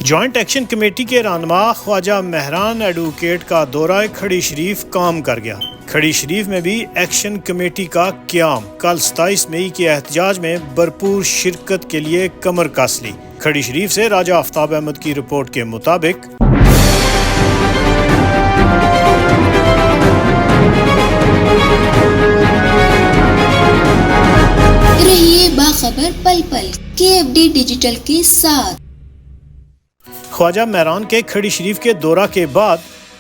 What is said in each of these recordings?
Joint action committee کے رہنما خواجہ Mehran advocate کا دورہ کھڑی شریف کام کر گیا۔ کھڑی شریف میں بھی ایکشن کمیٹی کا قیام، کل 27 مئی کے احتجاج میں بھرپور شرکت کے لیے کمر کس لی۔ کھڑی شریف سے راجہ آفتاب احمد کی رپورٹ کے مطابق رہیے باخبر پل پل KFD ڈیجیٹل کے ساتھ۔ خواجہ مہران کے کھڑی شریف کے دورہ کے بعد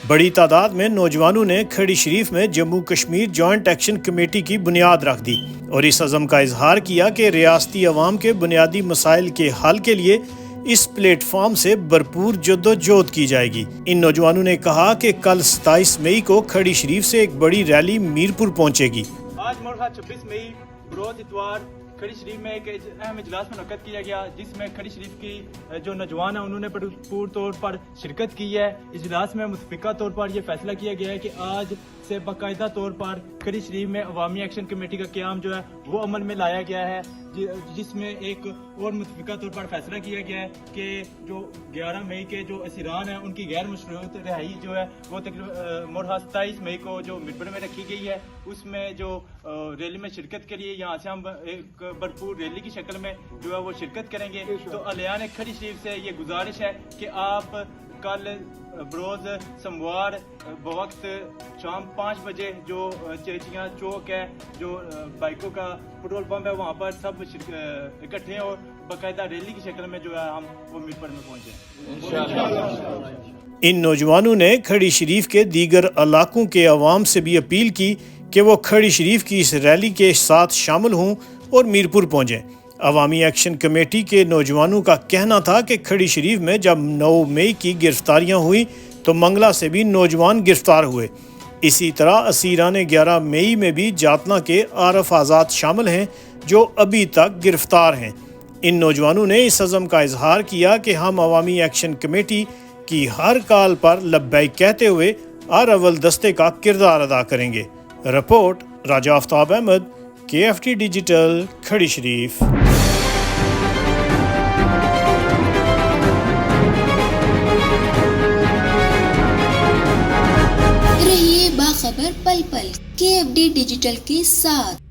بڑی تعداد میں نوجوانوں نے کھڑی شریف میں Jammu Kashmir joint action committee کی بنیاد رکھ دی اور اس عزم کا اظہار کیا کہ ریاستی عوام کے بنیادی مسائل کے حل کے لیے اس پلیٹ فارم سے بھرپور جدوجہد کی جائے گی۔ ان نوجوانوں نے کہا کہ کل 27 مئی کو کھڑی شریف سے ایک بڑی ریلی میرپور پہنچے گی۔ آج مرخہ 26 مئی بروز اتوار کھڑی شریف میں ایک اہم اجلاس منعقد کیا گیا، جس میں کھڑی شریف کی جو نوجوان ہیں انہوں نے بھرپور طور پر شرکت کی ہے۔ اجلاس میں متفقہ طور پر یہ فیصلہ کیا گیا ہے کہ آج سے باقاعدہ طور پر کھڑی شریف میں عوامی ایکشن کمیٹی کا قیام جو ہے وہ عمل میں لایا گیا ہے، جس میں ایک اور متفقہ طور پر فیصلہ کیا گیا ہے کہ جو 11 مئی کے جو اسیران ہیں ان کی غیر مشروط رہائی جو ہے وہ تقریباً مرحلہ 27 مئی کو جو میرپور میں رکھی گئی ہے، اس میں جو ریلی میں شرکت کے لیے یہاں سے ہم ایک بھرپور ریلی کی شکل میں جو ہے وہ شرکت کریں گے۔ تو اہلیان کھڑی شریف سے یہ گزارش ہے کہ آپ کل بروز سموار بوقت شام 5 بجے جو چیچیاں چوک ہے، جو بائکوں کا پٹرول پمپ ہے، وہاں پر سب اکٹھے اور باقاعدہ ریلی کی شکل میں جو ہے ہم وہ میرپور میں پہنچے۔ ان نوجوانوں نے کھڑی شریف کے دیگر علاقوں کے عوام سے بھی اپیل کی کہ وہ کھڑی شریف کی اس ریلی کے ساتھ شامل ہوں اور میرپور پہنچیں۔ عوامی ایکشن کمیٹی کے نوجوانوں کا کہنا تھا کہ کھڑی شریف میں جب 9 مئی کی گرفتاریاں ہوئی تو منگلہ سے بھی نوجوان گرفتار ہوئے۔ اسی طرح اسیران 11 مئی میں بھی جاتنا کے عارف آزاد شامل ہیں جو ابھی تک گرفتار ہیں۔ ان نوجوانوں نے اس عزم کا اظہار کیا کہ ہم عوامی ایکشن کمیٹی کی ہر کال پر لبیک کہتے ہوئے ہر اول دستے کا کردار ادا کریں گے۔ رپورٹ راجہ آفتاب احمد، KFD ڈیجیٹل، کھڑی شریف۔ رہیے باخبر پل پل KFD ڈیجیٹل کے ساتھ۔